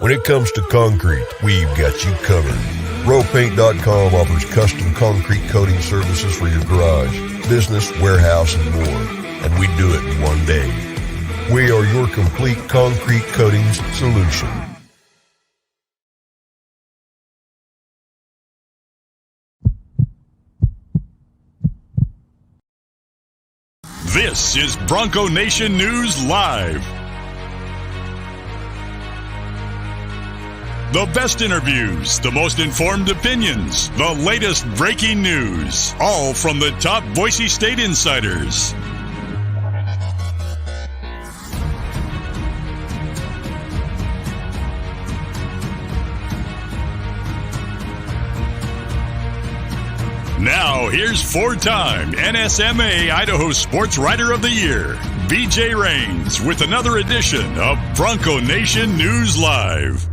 When it comes to concrete, we've got you covered. RowPaint.com offers custom concrete coating services for your garage, business, warehouse, and more. And we do it in one day. We are your complete concrete coatings solution. This is Bronco Nation News Live. The best interviews, the most informed opinions, the latest breaking news, all from the top Boise State insiders. Now, here's four-time NSMA Idaho Sports Writer of the Year, BJ Rains, with another edition of Bronco Nation News Live.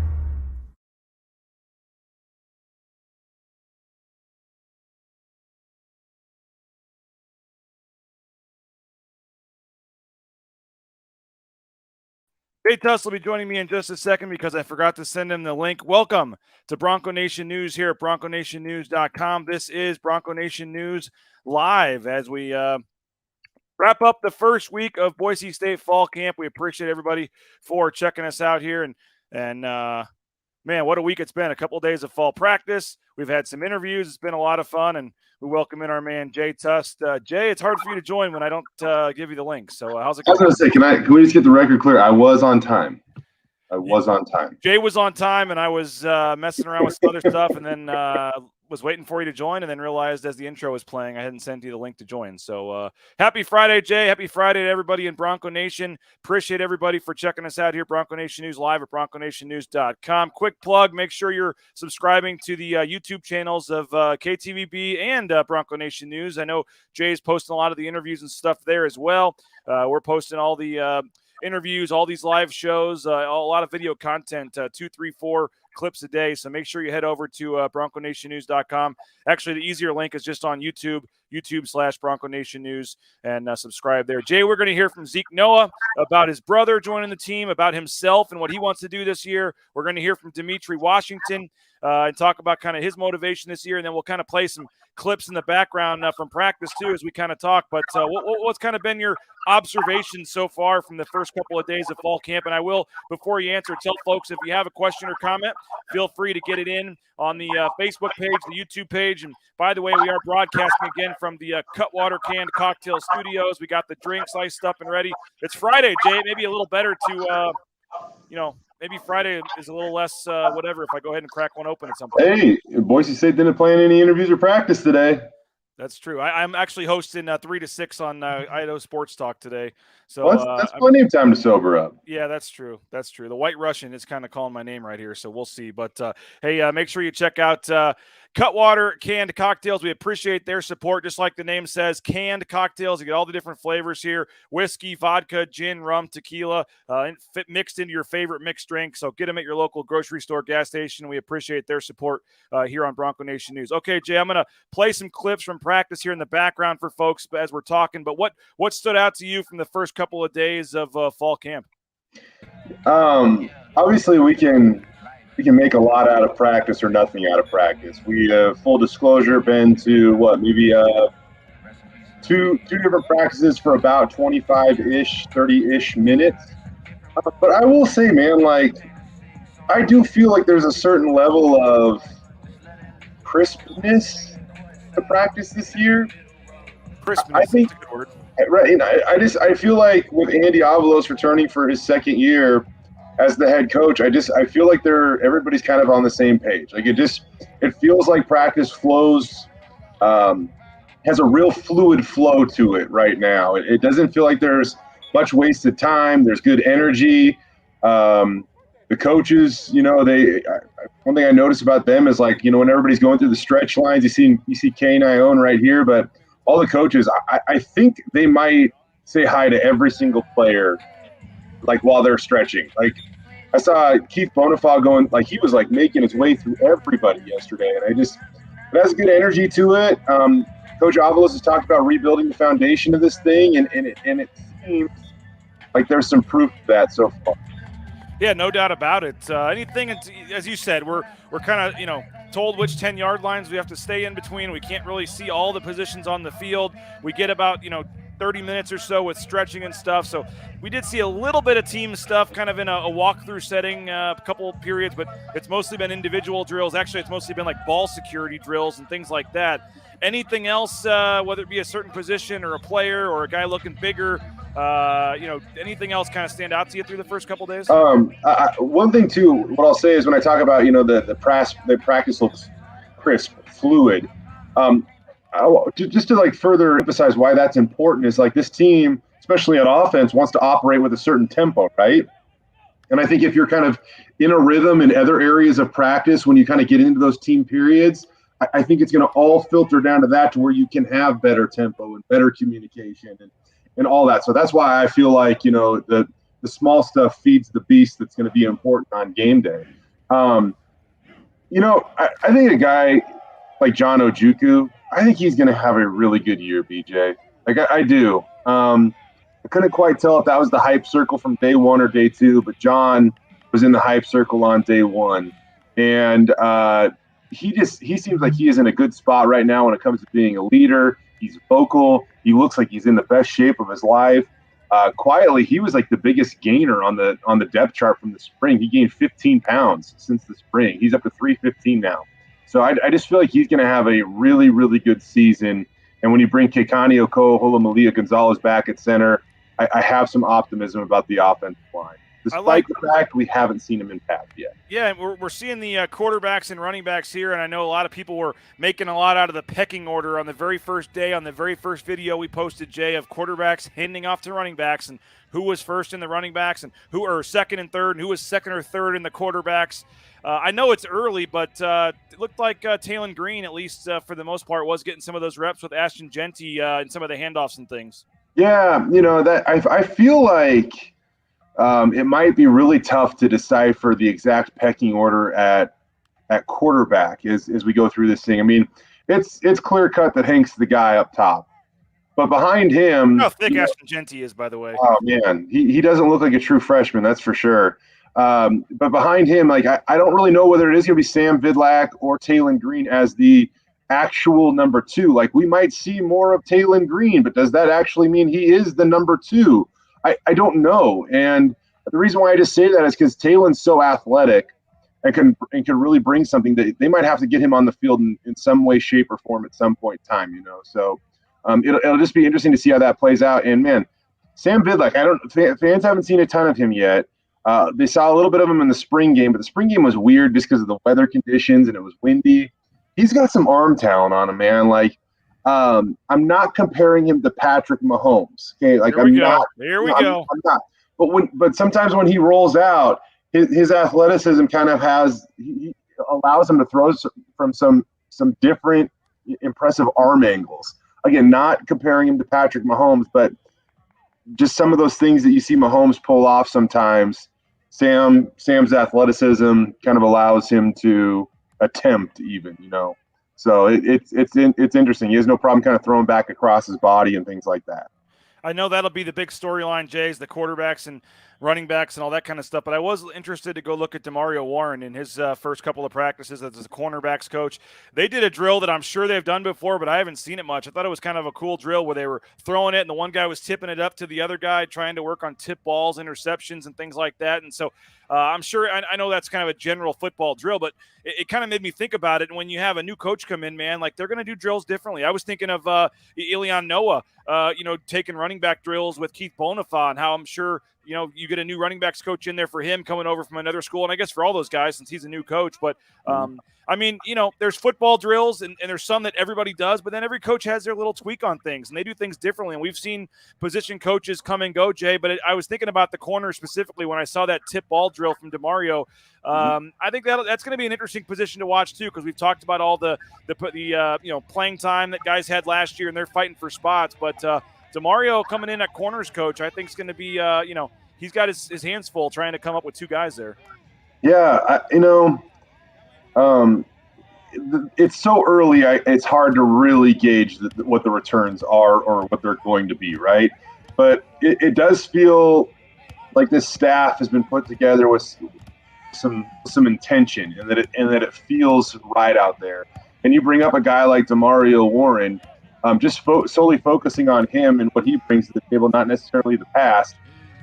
Hey, Tust will be joining me in just a second because I forgot to send him the link. Welcome to Bronco Nation News here at BroncoNationNews.com. This is Bronco Nation News Live as we wrap up the first week of Boise State Fall Camp. We appreciate everybody for checking us out here. And man, what a week it's been. A couple of days of fall practice. We've had some interviews. It's been a lot of fun. And we welcome in our man, Jay Tust. Jay, it's hard for you to join when I don't give you the link. So how's it going? I was going to say, can we just get the record clear? I was on time. On time. Jay was on time, and I was messing around with some other stuff, and then was waiting for you to join, and then realized as the intro was playing, I hadn't sent you the link to join. So happy Friday, Jay. Happy Friday to everybody in Bronco Nation. Appreciate everybody for checking us out here, Bronco Nation News Live at BroncoNationNews.com. Quick plug, make sure you're subscribing to the YouTube channels of KTVB and Bronco Nation News. I know Jay's posting a lot of the interviews and stuff there as well. We're posting all the interviews, all these live shows, a lot of video content, 2, 3, 4 clips a day. So make sure you head over to BroncoNationNews.com. Actually, the easier link is just on YouTube. YouTube/Bronco Nation News, and subscribe there. Jay, we're going to hear from Zeke Noah about his brother joining the team, about himself and what he wants to do this year. We're going to hear from Dimitri Washington and talk about kind of his motivation this year, and then we'll kind of play some clips in the background from practice too as we kind of talk. But what's kind of been your observations so far from the first couple of days of fall camp? And I will, before you answer, tell folks if you have a question or comment, feel free to get it in on the Facebook page, the YouTube page. And by the way, we are broadcasting again from the Cutwater Canned Cocktail Studios. We got the drinks iced up and ready. It's Friday, Jay. Maybe a little better to, maybe Friday is a little less whatever if I go ahead and crack one open at some point. Hey, Boise State didn't plan any interviews or practice today. That's true. I'm actually hosting 3 to 6 on Idaho Sports Talk today. So well, that's plenty of time to sober up. Yeah, that's true. That's true. The White Russian is kind of calling my name right here, so we'll see. But hey, make sure you check out Cutwater Canned Cocktails. We appreciate their support. Just like the name says, canned cocktails. You get all the different flavors here: whiskey, vodka, gin, rum, tequila, mixed into your favorite mixed drink. So get them at your local grocery store, gas station. We appreciate their support here on Bronco Nation News. Okay, Jay, I'm going to play some clips from practice here in the background for folks as we're talking. But what stood out to you from the first couple of days of fall camp? Obviously, we can make a lot out of practice or nothing out of practice. We full disclosure, been to maybe two different practices for about 25-ish, 30-ish minutes. But I will say, man, I do feel like there's a certain level of crispness to practice this year. Crispness, I think, that's a good word. Right. And I feel like with Andy Avalos returning for his second year as the head coach, I feel like everybody's kind of on the same page. Like it feels like practice flows, has a real fluid flow to it right now. It doesn't feel like there's much wasted time. There's good energy. The coaches, one thing I noticed about them is when everybody's going through the stretch lines, you see Kay and Ione right here, but all the coaches, I think they might say hi to every single player, while they're stretching. I saw Keith Bonifal going, he was making his way through everybody yesterday, and it has good energy to it. Coach Avalos has talked about rebuilding the foundation of this thing, and it seems like there's some proof of that so far. Yeah, no doubt about it. Anything, as you said, we're kind of, told which 10-yard lines we have to stay in between. We can't really see all the positions on the field. We get about, 30 minutes or so with stretching and stuff. So we did see a little bit of team stuff kind of in a walkthrough setting, a couple of periods, but it's mostly been individual drills. Actually, it's mostly been ball security drills and things like that. Anything else, whether it be a certain position or a player or a guy looking bigger, anything else kind of stand out to you through the first couple of days? One thing too, what I'll say is when I talk about, the practice looks crisp, fluid. Just to further emphasize why that's important is this team, especially on offense, wants to operate with a certain tempo, right? And I think if you're kind of in a rhythm in other areas of practice, when you kind of get into those team periods, I think it's going to all filter down to that, to where you can have better tempo and better communication and all that. So that's why I feel like, the small stuff feeds the beast that's going to be important on game day. I think a guy like John Ojukwu, I think he's going to have a really good year, BJ. I do. I couldn't quite tell if that was the hype circle from day one or day two, but John was in the hype circle on day one. And he seems like he is in a good spot right now when it comes to being a leader. He's vocal. He looks like he's in the best shape of his life. Quietly, he was the biggest gainer on the depth chart from the spring. He gained 15 pounds since the spring. He's up to 315 now. So I just feel like he's going to have a really, really good season. And when you bring Kekani Okohola, Malia Gonzalez back at center, I have some optimism about the offensive line, despite the fact we haven't seen him in pass yet. Yeah, we're seeing the quarterbacks and running backs here, and I know a lot of people were making a lot out of the pecking order on the very first day, on the very first video we posted, Jay, of quarterbacks handing off to running backs and who was first in the running backs and who are second and third and who was second or third in the quarterbacks. I know it's early, but it looked like Talon Green, at least for the most part, was getting some of those reps with Ashton Genty and some of the handoffs and things. Yeah, that I feel like it might be really tough to decipher the exact pecking order at quarterback as we go through this thing. I mean, it's clear cut that Hank's the guy up top. But behind him, how thick Ashton Genty is, by the way. Oh man, he doesn't look like a true freshman, that's for sure. But behind him, like I don't really know whether it is going to be Sam Vidlak or Taylon Green as the actual number 2. Like we might see more of Taylon Green, but does that actually mean he is the number 2? I don't know. And the reason why I just say that is because Taylon's so athletic and can really bring something that they might have to get him on the field in some way, shape, or form at some point in time. So. It'll just be interesting to see how that plays out. And man, Sam Vidlak, fans haven't seen a ton of him yet. They saw a little bit of him in the spring game, but the spring game was weird just because of the weather conditions and it was windy. He's got some arm talent on him, man. Like, I'm not comparing him to Patrick Mahomes. Okay, like I'm not. But sometimes when he rolls out, his athleticism kind of he allows him to throw from some different impressive arm angles. Again, not comparing him to Patrick Mahomes, but just some of those things that you see Mahomes pull off sometimes. Sam's athleticism kind of allows him to attempt even, So it's interesting. He has no problem kind of throwing back across his body and things like that. I know that'll be the big storyline, Jay, is the quarterbacks and running backs and all that kind of stuff. But I was interested to go look at Demario Warren in his first couple of practices as a cornerbacks coach. They did a drill that I'm sure they've done before, but I haven't seen it much. I thought it was kind of a cool drill where they were throwing it and the one guy was tipping it up to the other guy, trying to work on tip balls, interceptions, and things like that. And so I'm sure I know that's kind of a general football drill, but it kind of made me think about it. And when you have a new coach come in, man, like they're going to do drills differently. I was thinking of Zeke Noah, taking running back drills with Keith Bonifa and how I'm sure, you get a new running backs coach in there for him coming over from another school. And I guess for all those guys, since he's a new coach, but there's football drills and there's some that everybody does, but then every coach has their little tweak on things and they do things differently. And we've seen position coaches come and go, Jay, but I was thinking about the corner specifically when I saw that tip ball drill from Demario. I think that's going to be an interesting position to watch too, because we've talked about all the playing time that guys had last year and they're fighting for spots. But Demario coming in at corners coach, I think is going to be, he's got his hands full trying to come up with 2 guys there. Yeah, it's so early. It's hard to really gauge what the returns are or what they're going to be, right? But it does feel like this staff has been put together with some intention, and that it feels right out there. And you bring up a guy like Demario Warren, just solely focusing on him and what he brings to the table, not necessarily the past.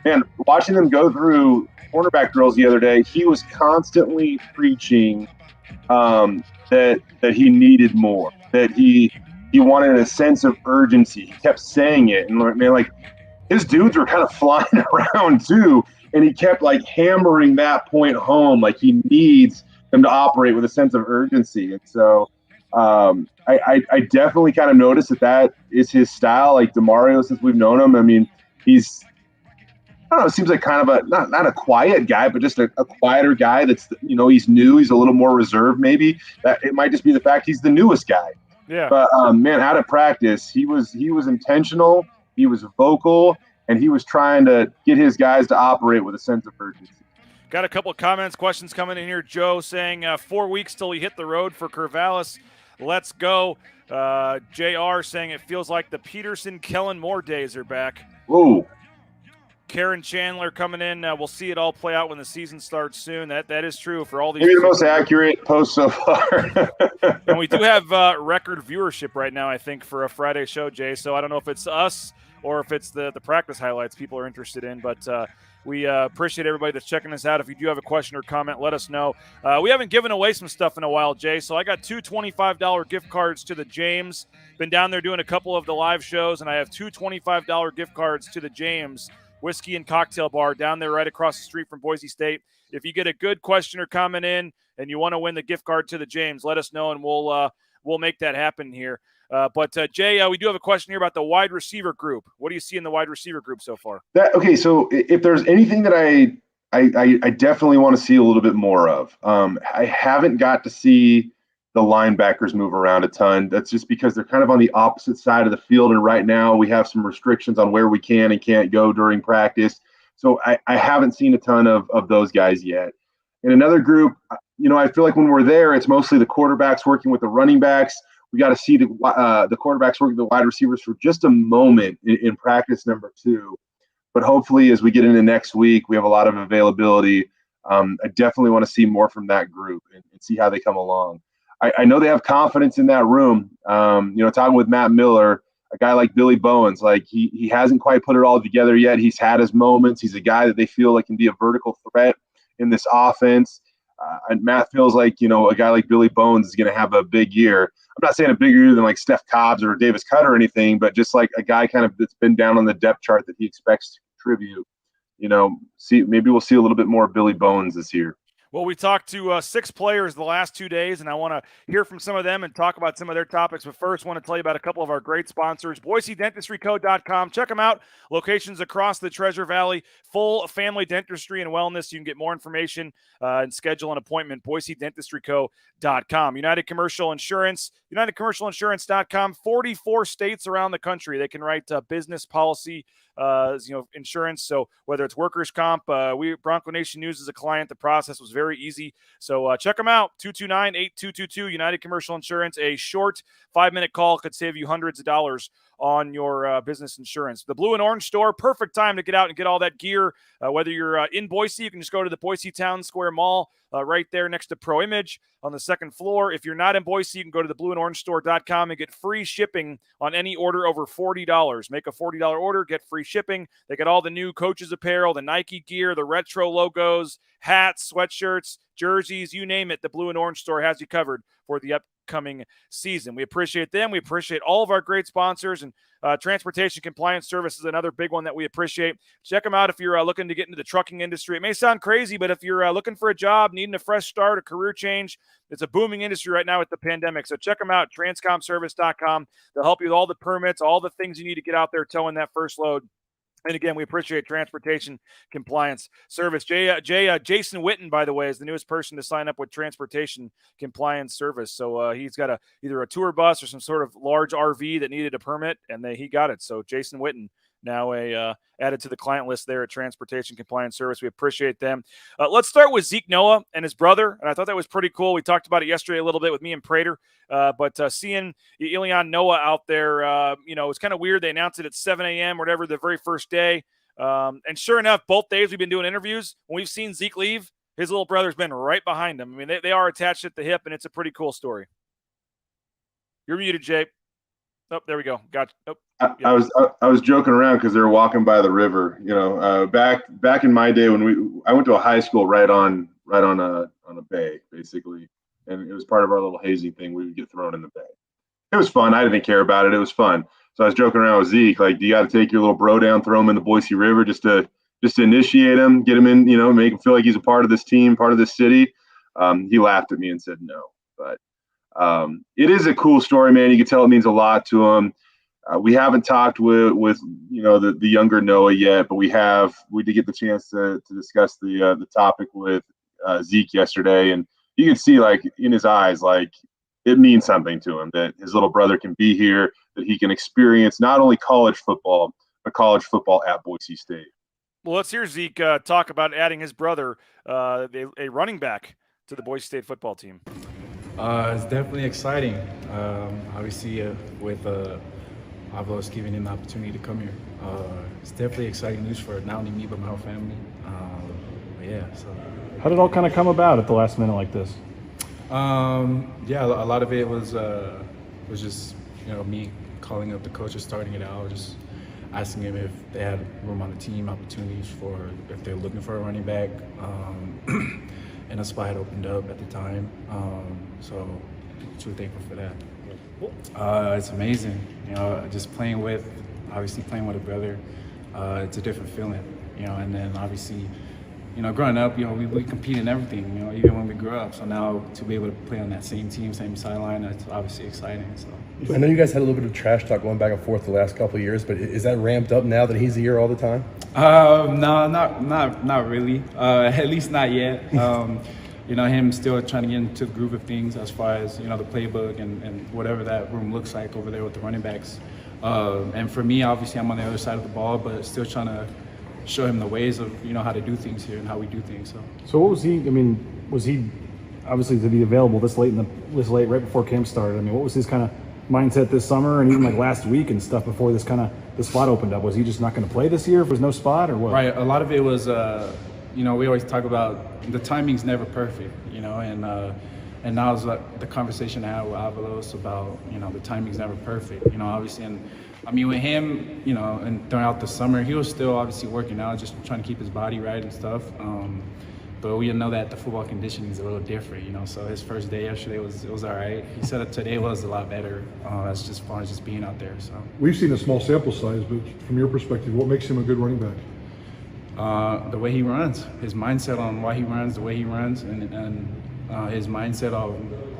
Man, watching them go through cornerback drills the other day, he was constantly preaching that he needed more, that he wanted a sense of urgency. He kept saying it, and man, like his dudes were kind of flying around too, and he kept like hammering that point home, like he needs them to operate with a sense of urgency. And so I definitely kind of noticed that is his style. Like Demario, since we've known him, I mean, he's, I don't know, it seems like kind of a not a quiet guy, but just a quieter guy that's, he's new, he's a little more reserved maybe. That it might just be the fact he's the newest guy. Yeah. But man, out of practice, he was intentional, he was vocal, and he was trying to get his guys to operate with a sense of urgency. Got a couple of questions coming in here. Joe saying 4 weeks till he hit the road for Corvallis. Let's go. JR saying it feels like the Peterson Kellen Moore days are back. Ooh. Karen Chandler coming in. We'll see it all play out when the season starts soon. That is true for all these. Maybe the most accurate post so far. And we do have record viewership right now, I think, for a Friday show, Jay. So I don't know if it's us or if it's the practice highlights people are interested in. But we appreciate everybody that's checking us out. If you do have a question or comment, let us know. We haven't given away some stuff in a while, Jay. So I got 2 $25 gift cards to the James. Been down there doing a couple of the live shows, and I have 2 $25 gift cards to the James Whiskey and Cocktail Bar down there right across the street from Boise State. If you get a good question or comment in and you want to win the gift card to the James, let us know, and we'll make that happen here. But Jay, we do have a question here about the wide receiver group. What do you see in the wide receiver group so far? Okay, so if there's anything that I definitely want to see a little bit more of, I haven't got to see the linebackers move around a ton. That's just because they're kind of on the opposite side of the field, and right now we have some restrictions on where we can and can't go during practice. So I haven't seen a ton of those guys yet. In another group, I feel like when we're there, it's mostly the quarterbacks working with the running backs. We got to see the quarterbacks work with the wide receivers for just a moment in practice number 2. But hopefully, as we get into next week, we have a lot of availability. I definitely want to see more from that group and see how they come along. I know they have confidence in that room. Talking with Matt Miller, a guy like Billy Bowens, like he hasn't quite put it all together yet. He's had his moments. He's a guy that they feel like can be a vertical threat in this offense. And Matt feels like, a guy like Billy Bowens is going to have a big year. I'm not saying a bigger year than like Steph Cobbs or Davis Cutter or anything, but just like a guy kind of that's been down on the depth chart that he expects to contribute. Maybe we'll see a little bit more Billy Bowens this year. Well, we talked to 6 players the last 2 days, and I want to hear from some of them and talk about some of their topics. But first, I want to tell you about a couple of our great sponsors, BoiseDentistryCo.com. Check them out. Locations across the Treasure Valley, full family dentistry and wellness. You can get more information and schedule an appointment, BoiseDentistryCo.com. United Commercial Insurance, UnitedCommercialInsurance.com. 44 states around the country. They can write business policy insurance. So whether it's workers' comp, Bronco Nation News as a client, the process was very easy. So check them out. 229-8222 United Commercial Insurance. A short 5-minute call could save you hundreds of dollars on your business insurance. The Blue and Orange Store, perfect time to get out and get all that gear. Whether you're in Boise, you can just go to the Boise Town Square Mall right there next to Pro Image on the 2nd floor. If you're not in Boise, you can go to theblueandorangestore.com and get free shipping on any order over $40. Make a $40 order, get free shipping. They got all the new coaches apparel, the Nike gear, the retro logos, hats, sweatshirts, jerseys, you name it. The Blue and Orange Store has you covered for the upcoming season. We appreciate them. We appreciate all of our great sponsors, and Transportation Compliance Service is another big one that we appreciate. Check them out if you're looking to get into the trucking industry. It may sound crazy, but if you're looking for a job, needing a fresh start, a career change, it's a booming industry right now with the pandemic. So check them out, transcomservice.com. They'll help you with all the permits, all the things you need to get out there towing that first load. And again, we appreciate Transportation Compliance Service. Jason Witten, by the way, is the newest person to sign up with Transportation Compliance Service. So he's got either a tour bus or some sort of large RV that needed a permit, and he got it. So Jason Witten, now added to the client list there at Transportation Compliance Service. We appreciate them. Let's start with Zeke Noah and his brother, and I thought that was pretty cool. We talked about it yesterday a little bit with me and Prater, but seeing Ilion Noah out there, it's kind of weird. They announced it at 7 a.m. or whatever the very first day, and sure enough, both days we've been doing interviews. When we've seen Zeke leave, his little brother's been right behind him. I mean, they are attached at the hip, and it's a pretty cool story. You're muted, Jay. Oh, there we go. Gotcha. Oh, yeah. I was joking around because they were walking by the river. Back in my day when I went to a high school right on a bay basically, and it was part of our little hazing thing. We would get thrown in the bay. It was fun. I didn't care about it. It was fun. So I was joking around with Zeke, like, do you got to take your little bro down, throw him in the Boise River just to initiate him, get him in, make him feel like he's a part of this team, part of this city? He laughed at me and said no, but. It is a cool story, man. You can tell it means a lot to him. We haven't talked with the younger Noah yet, but we did get the chance to discuss the topic with Zeke yesterday, and you can see like in his eyes, like it means something to him that his little brother can be here, that he can experience not only college football, but college football at Boise State. Well, let's hear Zeke talk about adding his brother, a running back, to the Boise State football team. It's definitely exciting. Obviously, with Avalos giving him the opportunity to come here, it's definitely exciting news for not only me but my whole family. So. How did it all kind of come about at the last minute like this? A lot of it was just me calling up the coaches, starting it out, just asking him if they had room on the team, opportunities for if they're looking for a running back. And a spot had opened up at the time, so truly thankful for that. It's amazing, just playing with a brother. It's a different feeling, and then obviously, growing up, we compete in everything, even when we grew up. So now to be able to play on that same team, same sideline, that's obviously exciting. So. I know you guys had a little bit of trash talk going back and forth the last couple of years, but is that ramped up now that he's here all the time? No, not really. At least not yet. Him still trying to get into the groove of things as far as the playbook and whatever that room looks like over there with the running backs. And for me, obviously, I'm on the other side of the ball, but still trying to show him the ways of how to do things here and how we do things. So what was he? I mean, was he obviously to be available this late right before camp started. I mean, what was his kind of mindset this summer and even like last week and stuff before the spot opened up? Was he just not going to play this year if there's no spot, or what? Right. A lot of it was, we always talk about the timing's never perfect, and that was like the conversation I had with Avalos about, the timing's never perfect, obviously. And I mean, with him, and throughout the summer, he was still obviously working out, just trying to keep his body right and stuff. But we know that the football conditioning is a little different, so his first day yesterday was all right. He said that today was a lot better. That's just fun as just being out there. So we've seen a small sample size, but from your perspective, what makes him a good running back? The way he runs, his mindset on why he runs, the way he runs, and his mindset of,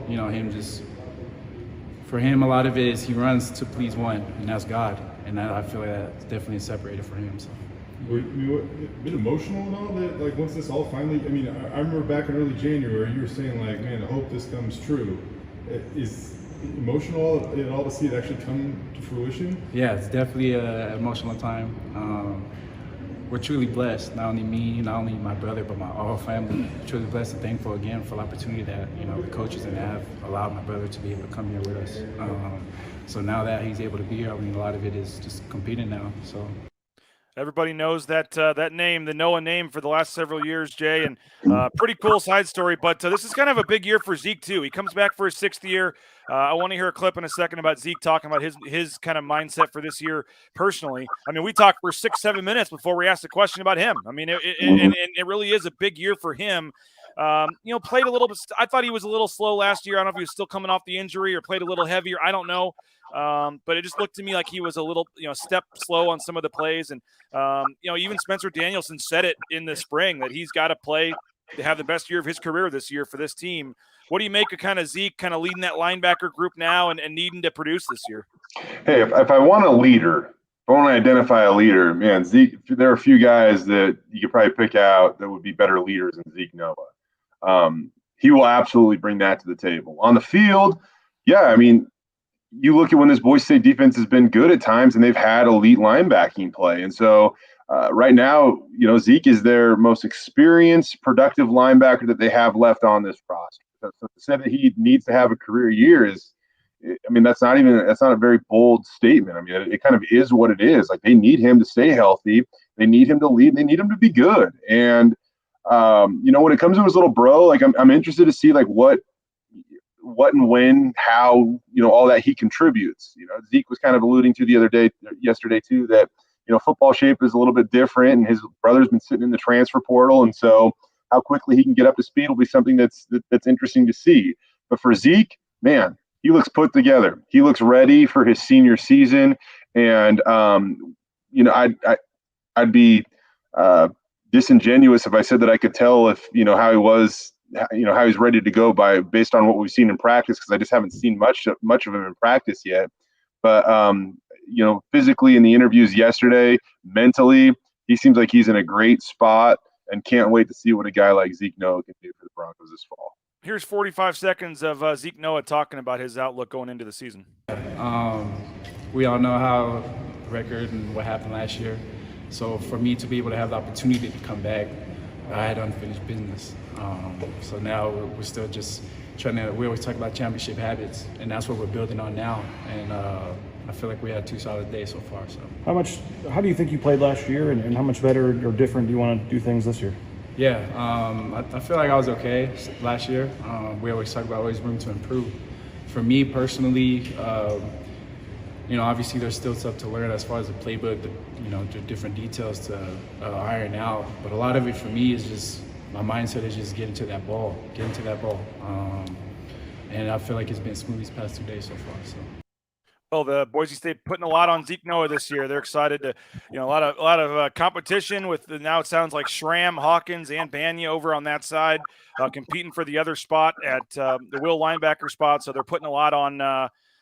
him just, for him, a lot of it is he runs to please one, and that's God. And I feel like that's definitely separated for him. So. Were you a bit emotional and all that? Like once this all finally, I remember back in early January, you were saying like, man, I hope this comes true. Is emotional at all to see it actually come to fruition? Yeah, it's definitely an emotional time. We're truly blessed, not only me, not only my brother, but my whole family. Truly blessed and thankful again for the opportunity that, the coaches and have allowed my brother to be able to come here with us. So now that he's able to be here, a lot of it is just competing now. So. Everybody knows that that name, the Noah name, for the last several years, Jay, and pretty cool side story. But this is kind of a big year for Zeke too. He comes back for his 6th year. I want to hear a clip in a second about Zeke talking about his kind of mindset for this year personally. I mean, we talked for 6-7 minutes before we asked a question about him. I mean, it really is a big year for him. Played a little bit. I thought he was a little slow last year. I don't know if he was still coming off the injury or played a little heavier. I don't know. But it just looked to me like he was a little, step slow on some of the plays. And, even Spencer Danielson said it in the spring that he's got to play to have the best year of his career this year for this team. What do you make of kind of Zeke kind of leading that linebacker group now and needing to produce this year? Hey, if I want a leader, if I want to identify a leader, man, Zeke, there are a few guys that you could probably pick out that would be better leaders than Zeke Noah. He will absolutely bring that to the table. On the field, yeah, you look at when this Boise State defense has been good at times and they've had elite linebacking play. And so right now, Zeke is their most experienced, productive linebacker that they have left on this roster. So to say that he needs to have a career year that's not a very bold statement. It kind of is what it is. Like, they need him to stay healthy. They need him to lead. They need him to be good. And, when it comes to his little bro, like I'm interested to see like what and when, how, all that he contributes. Zeke was kind of alluding to yesterday too, that, football shape is a little bit different and his brother's been sitting in the transfer portal. And so how quickly he can get up to speed will be something that's interesting to see. But for Zeke, man, he looks put together. He looks ready for his senior season. And, I'd be disingenuous if I said that I could tell if, how he was, how he's ready to go based on what we've seen in practice, because I just haven't seen much of him in practice yet. But physically in the interviews yesterday, mentally, he seems like he's in a great spot and can't wait to see what a guy like Zeke Noah can do for the Broncos this fall. Here's 45 seconds of Zeke Noah talking about his outlook going into the season. We all know how record and what happened last year. So for me to be able to have the opportunity to come back, I had unfinished business. So now we're still just we always talk about championship habits, and that's what we're building on now. And I feel like we had 2 solid days so far. So how do you think you played last year, and how much better or different do you want to do things this year? Yeah, I feel like I was okay last year. We always talk about always room to improve. For me personally, obviously there's still stuff to learn as far as the playbook, the different details to iron out. But a lot of it for me is just my mindset is just getting to that ball. And I feel like it's been smooth these past 2 days so far. So. Well, the Boise State putting a lot on Zeke Noah this year. They're excited to, a lot of competition with now it sounds like Schramm, Hawkins, and Banya over on that side, competing for the other spot at the will linebacker spot. So they're putting a lot on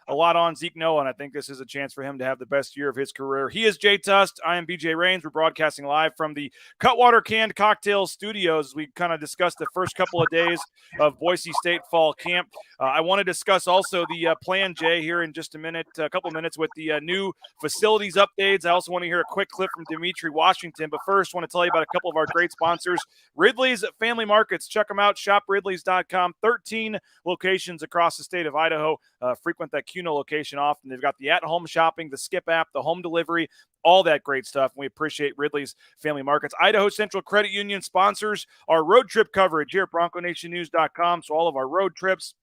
a lot on Zeke Noah, and I think this is a chance for him to have the best year of his career. He is Jay Tust. I am BJ Rains. We're broadcasting live from the Cutwater Canned Cocktails Studios. We kind of discussed the first couple of days of Boise State fall camp. I want to discuss also the plan, Jay, here in just a couple of minutes with the new facilities updates. I also want to hear a quick clip from Dimitri Washington. But first, I want to tell you about a couple of our great sponsors. Ridley's Family Markets. Check them out. ShopRidleys.com. 13 locations across the state of Idaho. Frequent that Cuno location often. They've got the at-home shopping, the Skip app, the home delivery, all that great stuff. We appreciate Ridley's Family Markets. Idaho Central Credit Union sponsors our road trip coverage here at BroncoNationNews.com. So all of our road trips,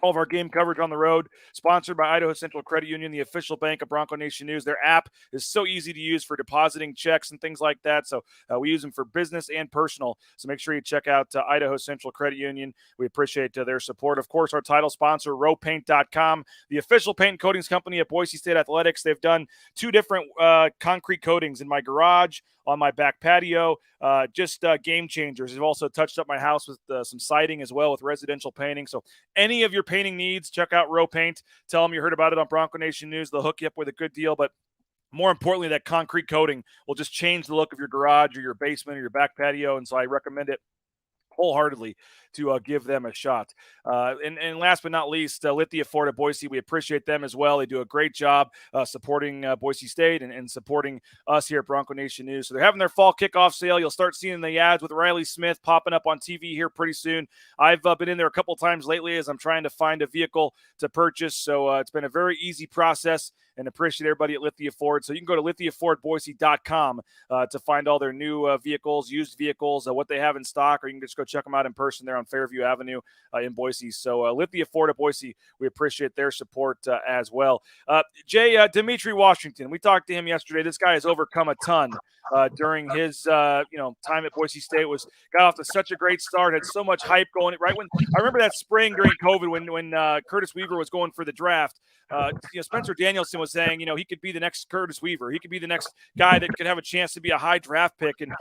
all of our game coverage on the road, sponsored by Idaho Central Credit Union, the official bank of Bronco Nation News. Their app is so easy to use for depositing checks and things like that. So we use them for business and personal. So make sure you check out Idaho Central Credit Union. We appreciate their support. Of course, our title sponsor, rowpaint.com, the official paint and coatings company at Boise State Athletics. They've done 2 different concrete coatings in my garage, on my back patio, just game changers. They've also touched up my house with some siding as well with residential painting. So any of your painting needs, check out Row Paint. Tell them you heard about it on Bronco Nation News. They'll hook you up with a good deal. But more importantly, that concrete coating will just change the look of your garage or your basement or your back patio. And so I recommend it wholeheartedly to give them a shot. And last but not least, Lithia Ford at Boise. We appreciate them as well. They do a great job supporting Boise State and supporting us here at Bronco Nation News. So they're having their fall kickoff sale. You'll start seeing the ads with Riley Smith popping up on TV here pretty soon. I've been in there a couple times lately as I'm trying to find a vehicle to purchase. So it's been a very easy process, and appreciate everybody at Lithia Ford. So you can go to lithiafordboise.com to find all their new vehicles, used vehicles, what they have in stock, or you can just go check them out in person there on Fairview Avenue in Boise. So Lithia Ford at Boise, we appreciate their support as well. Jay, Dimitri Washington, we talked to him yesterday. This guy has overcome a ton during his time at Boise State. Got off to such a great start, had so much hype going. Right when I remember that spring during COVID when Curtis Weaver was going for the draft. Spencer Danielson was saying, he could be the next Curtis Weaver. He could be the next guy that could have a chance to be a high draft pick. And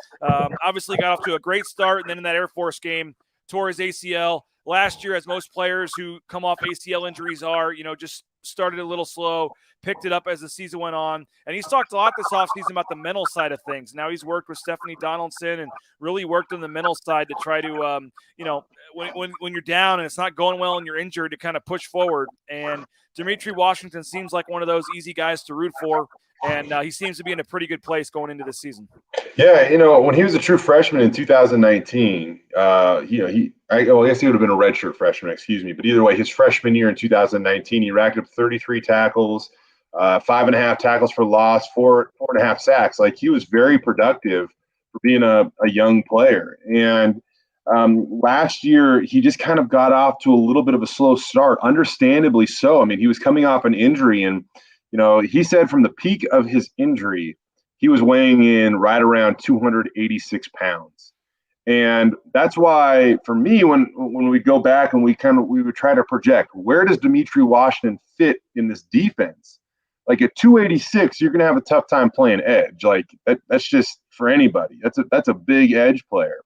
obviously got off to a great start. And then in that Air Force game, tore his ACL. Last year, as most players who come off ACL injuries are, just started a little slow, picked it up as the season went on. And he's talked a lot this offseason about the mental side of things. Now he's worked with Stephanie Donaldson and really worked on the mental side to try to, when you're down and it's not going well and you're injured, to kind of push forward. And Dimitri Washington seems like one of those easy guys to root for. And he seems to be in a pretty good place going into this season. Yeah, when he was a true freshman in 2019, I guess he would have been a redshirt freshman, but either way, his freshman year in 2019, he racked up 33 tackles, 5.5 tackles for loss, 4.5 sacks. Like, he was very productive for being a young player. And last year, he just kind of got off to a little bit of a slow start, understandably so. I mean, he was coming off an injury, and he said from the peak of his injury, he was weighing in right around 286 pounds. And that's why, for me, when we go back and we would try to project, where does Dimitri Washington fit in this defense? Like, at 286, you're going to have a tough time playing edge. Like, that's just for anybody. That's a big edge player.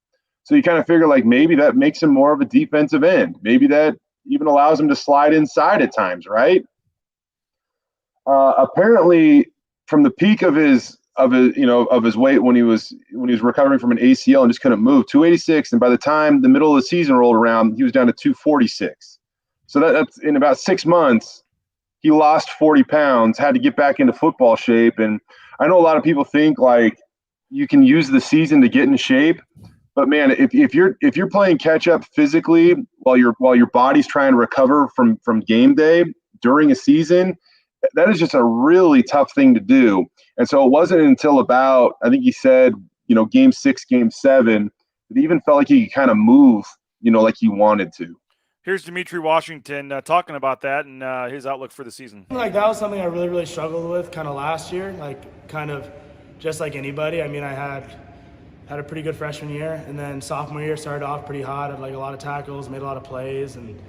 So you kind of figure, like, maybe that makes him more of a defensive end. Maybe that even allows him to slide inside at times, right? Apparently, from the peak of his weight when he was recovering from an ACL and just couldn't move, 286, and by the time the middle of the season rolled around, he was down to 246. So that's in about 6 months, he lost 40 pounds, had to get back into football shape. And I know a lot of people think, like, you can use the season to get in shape, but man, if you're playing catch up physically while your body's trying to recover from game day during a season, that is just a really tough thing to do. And so it wasn't until about, I think he said, game 6, game 7, that he even felt like he could kind of move, like he wanted to. Here's Dimitri Washington talking about that and his outlook for the season. Like, that was something I really, really struggled with kind of last year, like, kind of just like anybody. I mean, I had a pretty good freshman year, and then sophomore year started off pretty hot, had like a lot of tackles, made a lot of plays, and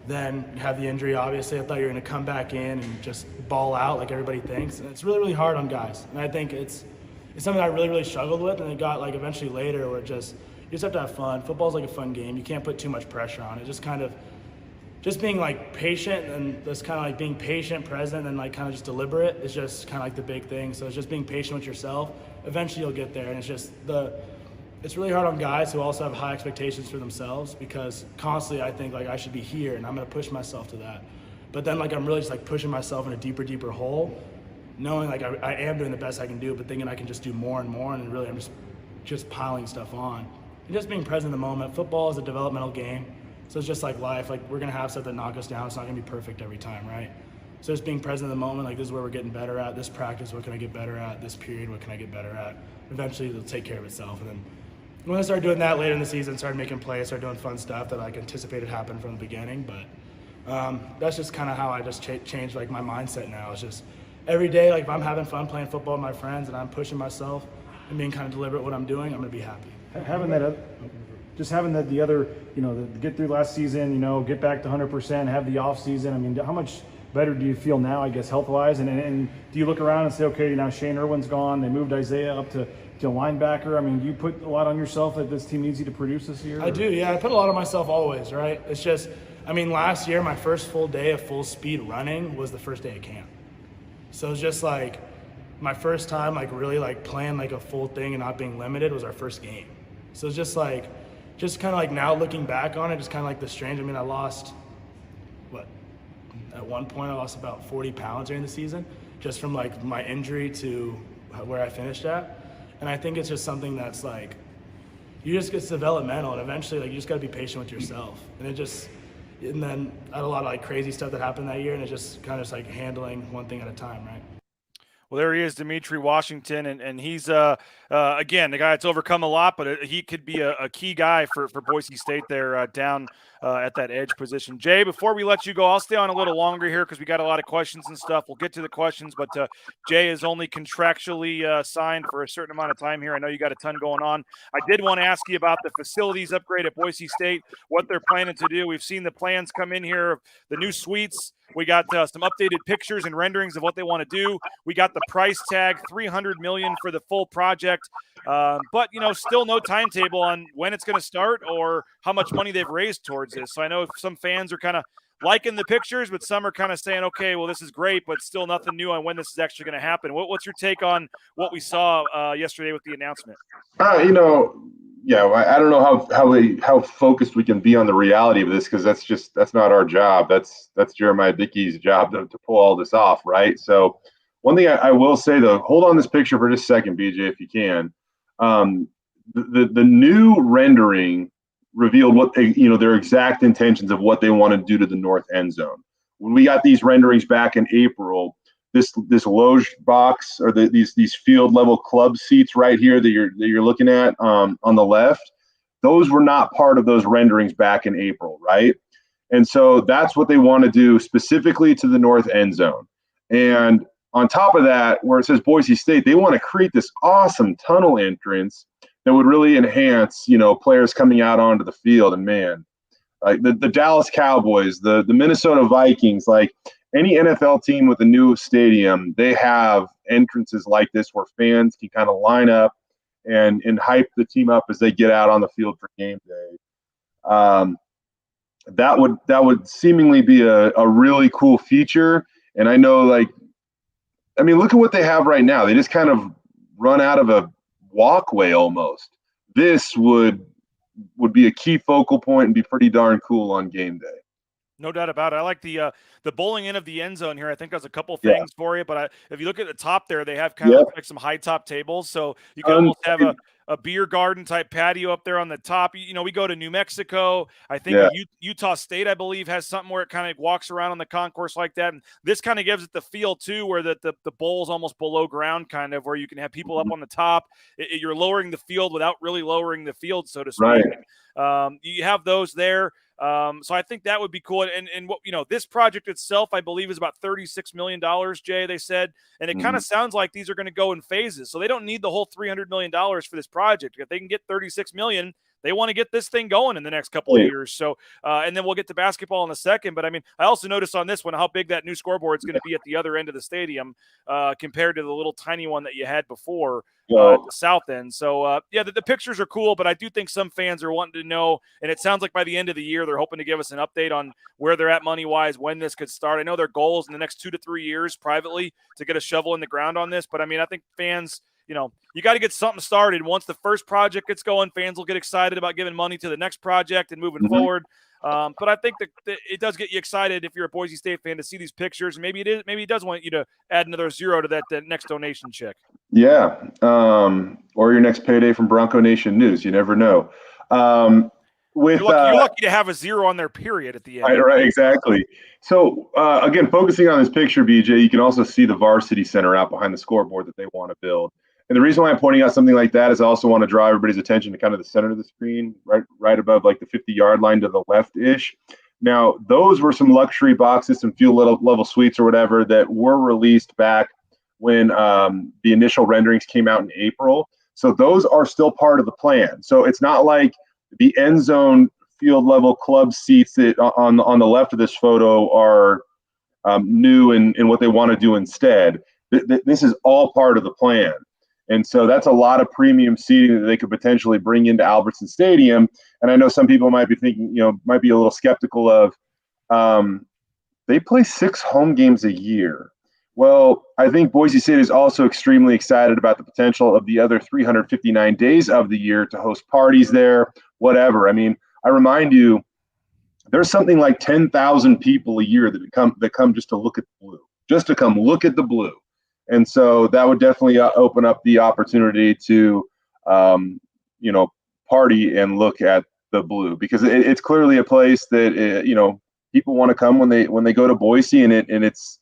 then have the injury. Obviously, I thought you were going to come back in and just ball out like everybody thinks. And it's really, really hard on guys. And I think it's something I really, really struggled with. And it got, like, eventually later where you just have to have fun. Football's like a fun game. You can't put too much pressure on it. Just kind of just being like patient and just kind of like being patient, present, and like kind of just deliberate is just kind of like the big thing. So it's just being patient with yourself. Eventually you'll get there. And it's really hard on guys who also have high expectations for themselves, because constantly I think like I should be here and I'm going to push myself to that. But then like I'm really just like pushing myself in a deeper hole, knowing like I am doing the best I can do, but thinking I can just do more and more, and really I'm just piling stuff on. And just being present in the moment. Football is a developmental game. So it's just like life. Like we're going to have stuff that knock us down. It's not going to be perfect every time, right? So just being present in the moment, like this is where we're getting better at. This practice, what can I get better at? This period, what can I get better at? Eventually it'll take care of itself. And then when I started doing that later in the season, started making plays, started doing fun stuff that like anticipated happened from the beginning. But that's just kind of how I just changed like my mindset now. It's just every day, like if I'm having fun playing football with my friends and I'm pushing myself and being kind of deliberate with what I'm doing, I'm going to be happy. Having the other, get through last season, get back to 100%, have the off season. I mean, how much better do you feel now, I guess, health-wise? And do you look around and say, okay, now Shane Irwin's gone, they moved Isaiah up to linebacker. I mean, do you put a lot on yourself that this team needs you to produce this year? I do, yeah. I put a lot on myself always, right? It's just, I mean, last year, my first full day of full speed running was the first day of camp. So it's just like my first time, like really like playing like a full thing and not being limited was our first game. So it's just like, just kind of like now looking back on it, just kind of like the strange. I mean, I lost, at one point I lost about 40 pounds during the season, just from like my injury to where I finished at. And I think it's just something that's like, you just get developmental, and eventually like you just got to be patient with yourself. And then I had a lot of like crazy stuff that happened that year, and it's just kind of just like handling one thing at a time, right? Well, there he is, Dimitri Washington, and he's again the guy that's overcome a lot, but he could be a key guy for Boise State there down at that edge position. Jay, before we let you go, I'll stay on a little longer here because we got a lot of questions and stuff. We'll get to the questions, but Jay is only contractually signed for a certain amount of time here. I know you got a ton going on. I did want to ask you about the facilities upgrade at Boise State, what they're planning to do. We've seen the plans come in here, the new suites. We got some updated pictures and renderings of what they want to do. We got the price tag, $300 million for the full project, but still no timetable on when it's going to start or how much money they've raised towards this. So I know some fans are kind of liking the pictures, but some are kind of saying, okay, well, this is great, but still nothing new on when this is actually going to happen. What's your take on what we saw yesterday with the announcement? Yeah, I don't know how focused we can be on the reality of this, because that's not our job. That's Jeremiah Dickey's job to pull all this off, right? So one thing I will say, though, hold on this picture for just a second, BJ, if you can. The new rendering revealed what their exact intentions of what they want to do to the north end zone. When we got these renderings back in April, this loge box, or these field level club seats right here that you're looking at on the left, those were not part of those renderings back in April, right? And so that's what they want to do specifically to the north end zone. And on top of that, where it says Boise State, they want to create this awesome tunnel entrance that would really enhance, players coming out onto the field. And man, like the Dallas Cowboys, the Minnesota Vikings, like any NFL team with a new stadium, they have entrances like this where fans can kind of line up and hype the team up as they get out on the field for game day. That would seemingly be a really cool feature. And I know, look at what they have right now. They just kind of run out of a walkway almost. This would be a key focal point and be pretty darn cool on game day. No doubt about it. I like the bowling in of the end zone here. I think there's a couple things for you, but if you look at the top there, they have kind of like some high top tables, so you can almost have a beer garden type patio up there on the top. We go to New Mexico. I think Utah State, I believe, has something where it kind of walks around on the concourse like that. And this kind of gives it the feel too, where the bowl's almost below ground, kind of where you can have people up on the top. You're lowering the field without really lowering the field, so to speak. Right. You have those there. So I think that would be cool. And what, this project itself, I believe, is about $36 million, Jay, they said. And it kind of sounds like these are going to go in phases. So they don't need the whole $300 million for this project. If they can get $36 million, they want to get this thing going in the next couple of years. So, and then we'll get to basketball in a second. But I mean, I also noticed on this one how big that new scoreboard is going to be at the other end of the stadium compared to the little tiny one that you had before at the south end. So, yeah, the pictures are cool, but I do think some fans are wanting to know, and it sounds like by the end of the year, they're hoping to give us an update on where they're at money-wise, when this could start. I know their goal is in the next 2 to 3 years privately to get a shovel in the ground on this, but I mean, I think fans, you know, you got to get something started. Once the first project gets going, fans will get excited about giving money to the next project and moving forward. But I think that it does get you excited if you're a Boise State fan to see these pictures. Maybe he does want you to add another zero to that next donation check. Yeah, or your next payday from Bronco Nation News. You never know. You're lucky to have a zero on their period at the end. Right, exactly. So, again, focusing on this picture, BJ, you can also see the varsity center out behind the scoreboard that they want to build. And the reason why I'm pointing out something like that is I also want to draw everybody's attention to kind of the center of the screen, right above like the 50-yard line to the left-ish. Now, those were some luxury boxes, some fuel level suites or whatever that were released back when the initial renderings came out in April. So those are still part of the plan. So it's not like the end zone field level club seats that on the left of this photo are new and what they want to do instead. This is all part of the plan. And so that's a lot of premium seating that they could potentially bring into Albertson Stadium. And I know some people might be thinking, might be a little skeptical of, they play 6 home games a year. Well, I think Boise State is also extremely excited about the potential of the other 359 days of the year to host parties there, whatever. I mean, I remind you, there's something like 10,000 people a year that come just to look at the blue, And so that would definitely open up the opportunity to, party and look at the blue, because it's clearly a place that, people want to come when they go to Boise, and it's,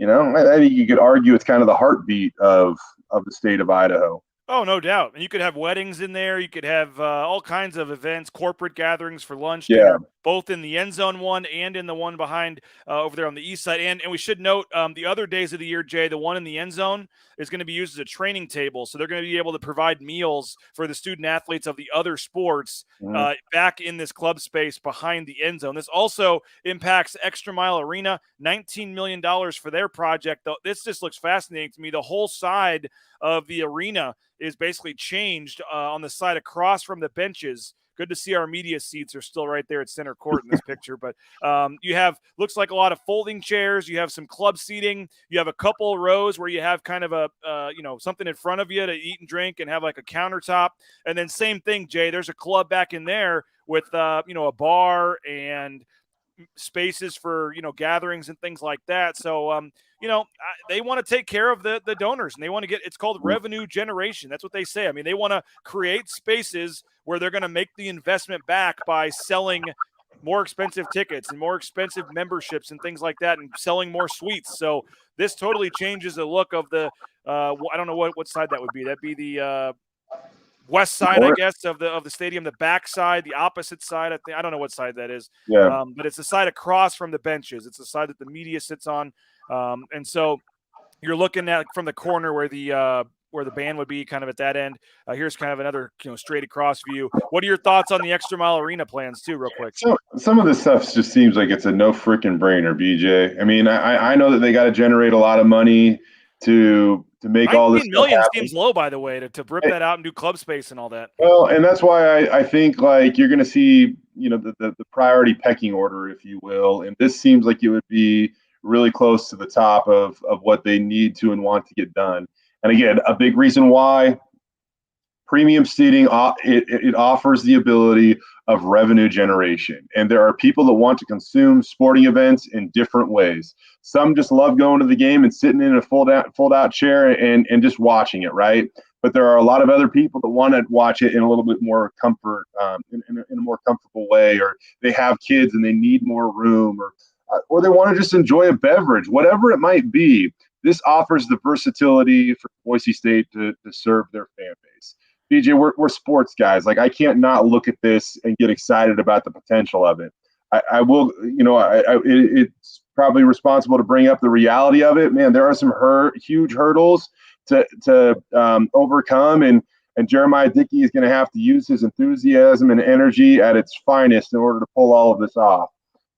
I think you could argue it's kind of the heartbeat of the state of Idaho. Oh, no doubt. And you could have weddings in there. You could have all kinds of events, corporate gatherings for lunch, dinner, both in the end zone one and in the one behind over there on the east side. And we should note the other days of the year, Jay, the one in the end zone is going to be used as a training table. So they're going to be able to provide meals for the student athletes of the other sports back in this club space behind the end zone. This also impacts Extra Mile Arena, $19 million for their project. Though this just looks fascinating to me. The whole side of the arena is basically changed on the side across from the benches. Good to see our media seats are still right there at center court in this picture. But you have, looks like a lot of folding chairs. You have some club seating. You have a couple rows where you have kind of a, something in front of you to eat and drink and have like a countertop. And then same thing, Jay, there's a club back in there with, a bar and spaces for, gatherings and things like that. So, they want to take care of the donors, and they want to it's called revenue generation. That's what they say. I mean, they want to create spaces where they're going to make the investment back by selling more expensive tickets and more expensive memberships and things like that, and selling more suites. So this totally changes the look of the, I don't know what side that would be. That'd be the, west side, I guess, of the stadium, the back side, the opposite side. I don't know what side that is. Yeah. But it's the side across from the benches. It's the side that the media sits on. And so you're looking at from the corner where the band would be kind of at that end. Here's kind of another, straight across view. What are your thoughts on the Extra Mile Arena plans too, real quick? So some of this stuff just seems like it's a no freaking brainer, BJ. I mean, I know that they got to generate a lot of money to make all this. $19 million seems low, by the way, to rip that out and do club space and all that. Well, and that's why I think like you're going to see, the priority pecking order, if you will. And this seems like it would be really close to the top of what they need to and want to get done. And again, a big reason why premium seating, it offers the ability of revenue generation. And there are people that want to consume sporting events in different ways. Some just love going to the game and sitting in a fold out chair and just watching it, right? But there are a lot of other people that want to watch it in a little bit more comfort, in a more comfortable way, or they have kids and they need more room, or they want to just enjoy a beverage, whatever it might be. This offers the versatility for Boise State to serve their fan base. BJ, we're sports guys. Like, I can't not look at this and get excited about the potential of it. I will, it's probably responsible to bring up the reality of it. Man, there are some huge hurdles to overcome. And And Jeremiah Dickey is going to have to use his enthusiasm and energy at its finest in order to pull all of this off.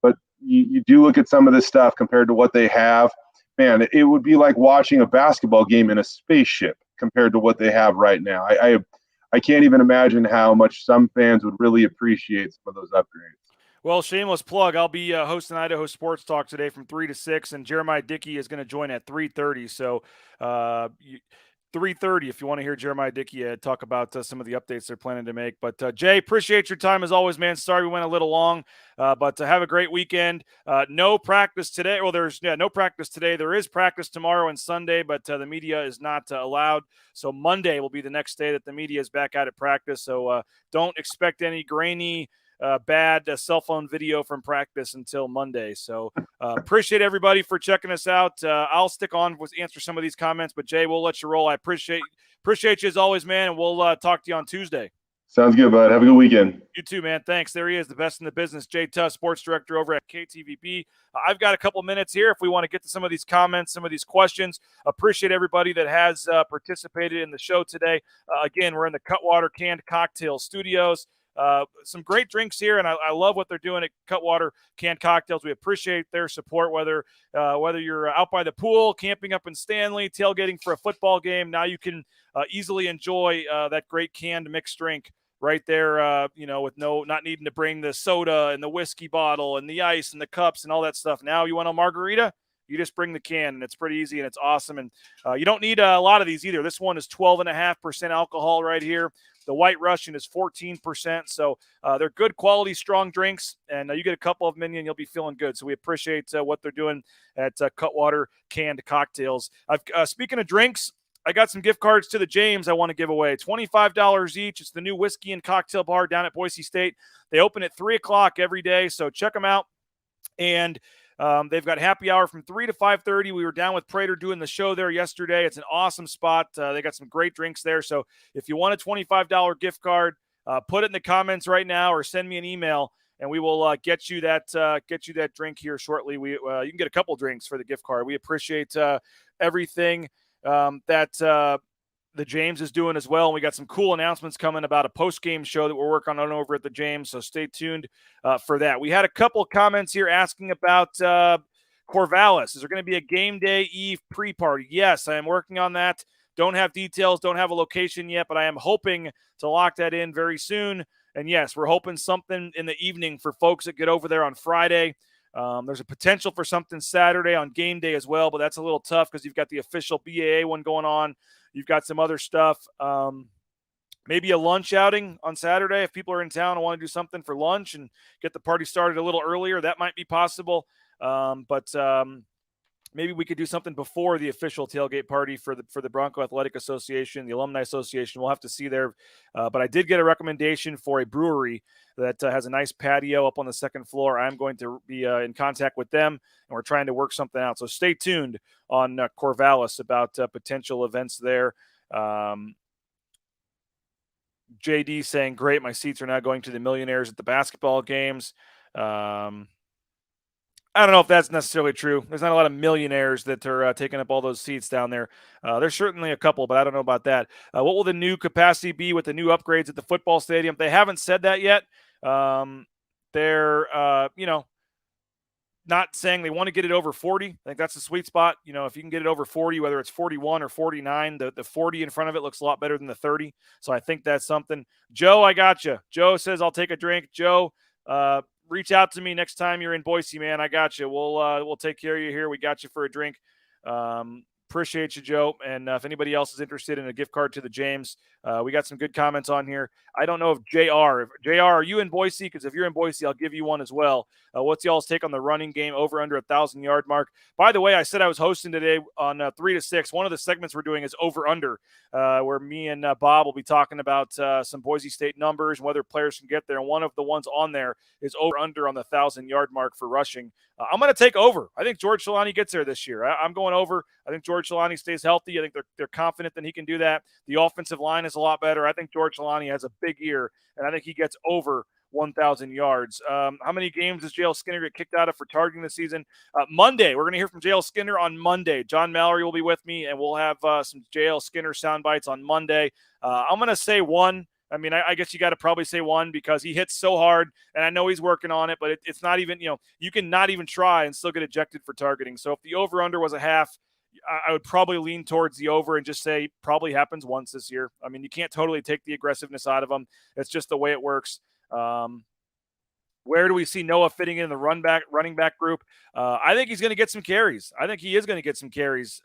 But you do look at some of this stuff compared to what they have. Man, it would be like watching a basketball game in a spaceship compared to what they have right now. I can't even imagine how much some fans would really appreciate some of those upgrades. Well, shameless plug. I'll be hosting Idaho Sports Talk today from 3 to 6, and Jeremiah Dickey is going to join at 3:30. So 3:30 if you want to hear Jeremiah Dickey talk about some of the updates they're planning to make. But, Jay, appreciate your time as always, man. Sorry we went a little long, but have a great weekend. No practice today. Well, there's no practice today. There is practice tomorrow and Sunday, but the media is not allowed. So Monday will be the next day that the media is back out at practice. So don't expect any grainy, bad cell phone video from practice until Monday. So appreciate everybody for checking us out. I'll stick on with answer some of these comments, but Jay, we'll let you roll. I appreciate you as always, man. And we'll talk to you on Tuesday. Sounds good, bud. Have a good weekend. You too, man. Thanks. There he is, the best in the business, Jay Tust, sports director over at KTVB. I've got a couple minutes here if we want to get to some of these comments, some of these questions. Appreciate everybody that has participated in the show today. Again, we're in the Cutwater Canned Cocktail Studios. Some great drinks here, and I love what they're doing at Cutwater Canned Cocktails. We appreciate their support, whether you're out by the pool, camping up in Stanley, tailgating for a football game. Now you can easily enjoy that great canned mixed drink right there, with not needing to bring the soda and the whiskey bottle and the ice and the cups and all that stuff. Now you want a margarita? You just bring the can, and it's pretty easy, and it's awesome. And you don't need a lot of these either. This one is 12.5% alcohol right here. The White Russian is 14%. So they're good quality, strong drinks, and you get a couple of them in you, and you'll be feeling good. So we appreciate what they're doing at Cutwater Canned Cocktails. Speaking of drinks, I got some gift cards to the James I want to give away. $25 each. It's the new whiskey and cocktail bar down at Boise State. They open at 3 o'clock every day, so check them out. And they've got happy hour from 3 to 5:30. We were down with Prater doing the show there yesterday. It's an awesome spot. They got some great drinks there. So if you want a $25 gift card, put it in the comments right now or send me an email, and we will get you that drink here shortly. You can get a couple drinks for the gift card. We appreciate everything that the James is doing as well. And we got some cool announcements coming about a post-game show that we're working on over at the James. So stay tuned for that. We had a couple comments here asking about Corvallis. Is there going to be a game day eve pre-party? Yes, I am working on that. Don't have details, don't have a location yet, but I am hoping to lock that in very soon. And yes, we're hoping something in the evening for folks that get over there on Friday. There's a potential for something Saturday on game day as well, but that's a little tough because you've got the official BAA one going on. You've got some other stuff. Maybe a lunch outing on Saturday if people are in town and want to do something for lunch and get the party started a little earlier. That might be possible. But maybe we could do something before the official tailgate party for the Bronco Athletic Association, the Alumni Association. We'll have to see there. But I did get a recommendation for a brewery that has a nice patio up on the second floor. I'm going to be in contact with them, and we're trying to work something out. So stay tuned on Corvallis about potential events there. JD saying, great, my seats are now going to the millionaires at the basketball games. I don't know if that's necessarily true. There's not a lot of millionaires that are taking up all those seats down there. There's certainly a couple, but I don't know about that. What will the new capacity be with the new upgrades at the football stadium? They haven't said that yet. They're, not saying they want to get it over 40. I think that's the sweet spot. If you can get it over 40, whether it's 41 or 49, the 40 in front of it looks a lot better than the 30. So I think that's something. Joe, I got you. Joe says, I'll take a drink. Joe, reach out to me next time you're in Boise, man. I got you. We'll take care of you here. We got you for a drink. Appreciate you, Joe. And if anybody else is interested in a gift card to the James, we got some good comments on here. I don't know if JR, are you in Boise? Because if you're in Boise, I'll give you one as well. What's y'all's take on the running game over under 1,000-yard mark? By the way, I said I was hosting today on 3 to 6. One of the segments we're doing is over under, where me and Bob will be talking about some Boise State numbers and whether players can get there. And one of the ones on there is over under on the 1,000-yard mark for rushing. I'm going to take over. I think George Shalani gets there this year. I'm going over. I think George Shalani stays healthy. I think they're confident that he can do that. The offensive line is a lot better. I think George Shalani has a big year, and I think he gets over 1,000 yards. How many games does J.L. Skinner get kicked out of for targeting this season? Monday, we're going to hear from J.L. Skinner on Monday. John Mallory will be with me, and we'll have some J.L. Skinner sound bites on Monday. I'm going to say one. I mean, I guess you got to probably say one because he hits so hard, and I know he's working on it, but it's not even, you can not even try and still get ejected for targeting. So if the over-under was a half, I would probably lean towards the over and just say probably happens once this year. I mean, you can't totally take the aggressiveness out of him. It's just the way it works. Where do we see Noah fitting in the running back group? I think he's going to get some carries. I think he is going to get some carries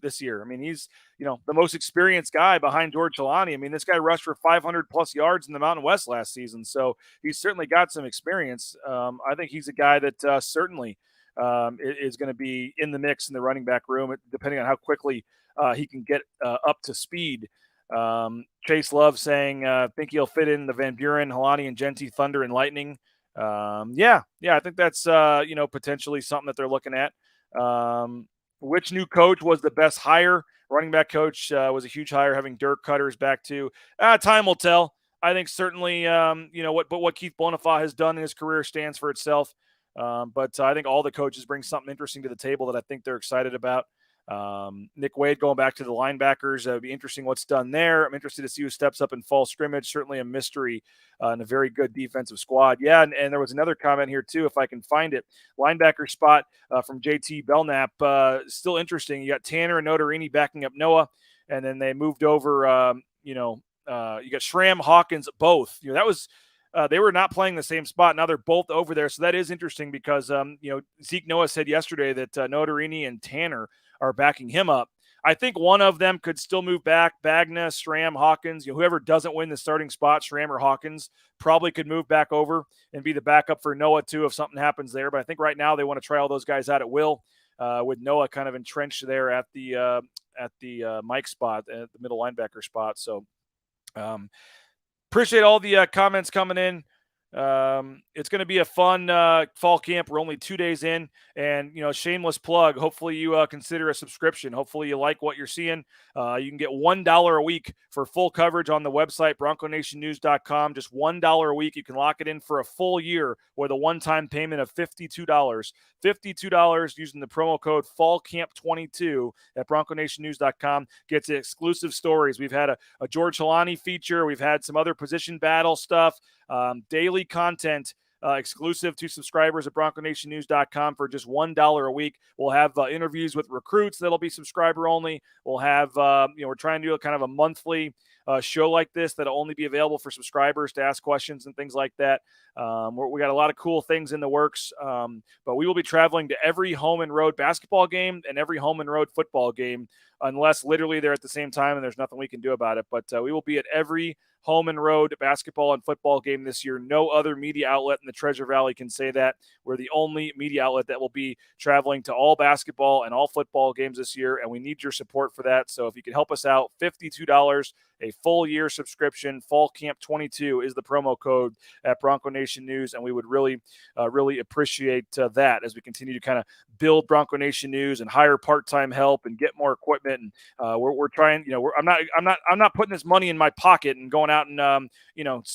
this year. I mean, he's, the most experienced guy behind George Jelani. I mean, this guy rushed for 500 plus yards in the Mountain West last season. So he's certainly got some experience. I think he's a guy that certainly is going to be in the mix in the running back room, depending on how quickly he can get up to speed. Chase Love saying, think he'll fit in the Van Buren, Helani, and Genty, Thunder, and Lightning. I think that's, potentially something that they're looking at. Which new coach was the best hire? Running back coach was a huge hire, having Dirk Cutters back too. Time will tell. I think certainly, what Keith Bonifat has done in his career stands for itself. But I think all the coaches bring something interesting to the table that I think they're excited about. Nick Wade going back to the linebackers. It'd be interesting what's done there. I'm interested to see who steps up in fall scrimmage. Certainly a mystery and a very good defensive squad. Yeah, and there was another comment here too, if I can find it. Linebacker spot from JT Belknap. Still interesting. You got Tanner and Notarini backing up Noah, and then they moved over, you got Schramm, Hawkins, both. That was they were not playing the same spot. Now they're both over there. So that is interesting because, Zeke Noah said yesterday that Notarini and Tanner are backing him up. I think one of them could still move back. Bagna, Schramm, Hawkins, whoever doesn't win the starting spot, Schramm or Hawkins, probably could move back over and be the backup for Noah too if something happens there. But I think right now they want to try all those guys out at will, with Noah kind of entrenched there at the Mike spot, at the middle linebacker spot. So appreciate all the comments coming in. It's going to be a fun fall camp. We're only 2 days in, and shameless plug. Hopefully you consider a subscription. Hopefully you like what you're seeing. You can get $1 a week for full coverage on the website, BroncoNationNews.com. Just $1 a week. You can lock it in for a full year with a one-time payment of $52. $52 using the promo code FALLCAMP22 at BroncoNationNews.com. Gets exclusive stories. We've had a George Helani feature. We've had some other position battle stuff. Daily content exclusive to subscribers at BroncoNationNews.com for just $1 a week. We'll have interviews with recruits that'll be subscriber only. We'll have, we're trying to do a kind of a monthly show like this that'll only be available for subscribers to ask questions and things like that. We got a lot of cool things in the works, but we will be traveling to every home and road basketball game and every home and road football game, unless literally they're at the same time and there's nothing we can do about it. But we will be at every home and road basketball and football game this year. No other media outlet in the Treasure Valley can say that. We're the only media outlet that will be traveling to all basketball and all football games this year, and we need your support for that. So if you can help us out, $52, a full year subscription. Fall Camp 22 is the promo code at Bronco Nation News, and we would really, really appreciate that as we continue to kind of build Bronco Nation News and hire part-time help and get more equipment. And we're trying. I'm not putting this money in my pocket and going out and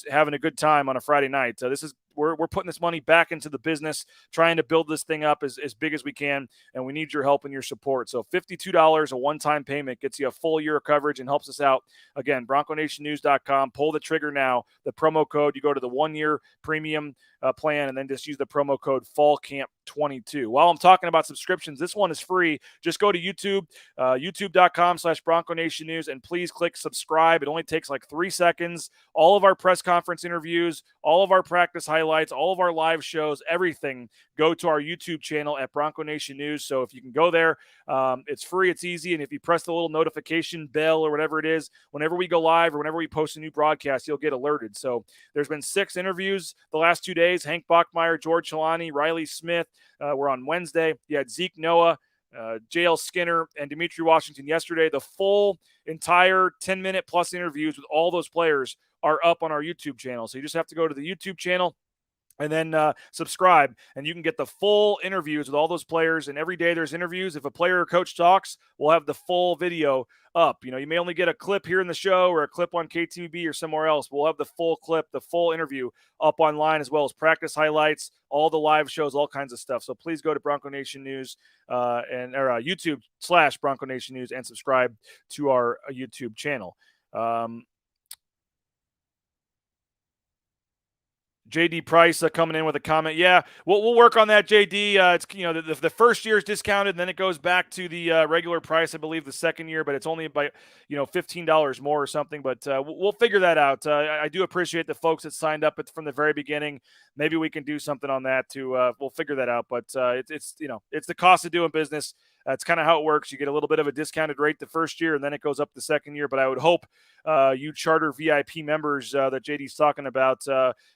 having a good time on a Friday night. This is. We're putting this money back into the business, trying to build this thing up as big as we can, and we need your help and your support. So $52, a one-time payment, gets you a full year of coverage and helps us out. Again, BroncoNationNews.com. Pull the trigger now. The promo code, you go to the one-year premium plan, and then just use the promo code FALLCAMP22. While I'm talking about subscriptions, this one is free. Just go to YouTube, youtube.com/Bronco Nation News, and please click subscribe. It only takes like 3 seconds. All of our press conference interviews, all of our practice highlights, all of our live shows, everything, go to our YouTube channel at Bronco Nation News. So if you can go there, it's free, it's easy, and if you press the little notification bell or whatever it is, whenever we go live or whenever we post a new broadcast, you'll get alerted. So there's been 6 interviews the last 2 days. Hank Bachmeier, George Helani, Riley Smith were on Wednesday. You had Zeke Noah, J.L. Skinner, and Dimitri Washington yesterday. The full entire 10-minute plus interviews with all those players are up on our YouTube channel. So you just have to go to the YouTube channel, And then subscribe, and you can get the full interviews with all those players. And every day there's interviews. If a player or coach talks, we'll have the full video up. You may only get a clip here in the show or a clip on KTVB or somewhere else. We'll have the full clip, the full interview up online, as well as practice highlights, all the live shows, all kinds of stuff. So please go to Bronco Nation News or YouTube/Bronco Nation News and subscribe to our YouTube channel. JD Price coming in with a comment. Yeah, we'll work on that, JD. It's the first year is discounted, and then it goes back to the regular price, I believe, the second year, but it's only by $15 more or something. But we'll figure that out. I do appreciate the folks that signed up from the very beginning. Maybe we can do something on that too. We'll figure that out. But it's the cost of doing business. That's kind of how it works. You get a little bit of a discounted rate the first year, and then it goes up the second year. But I would hope you charter VIP members that JD's talking about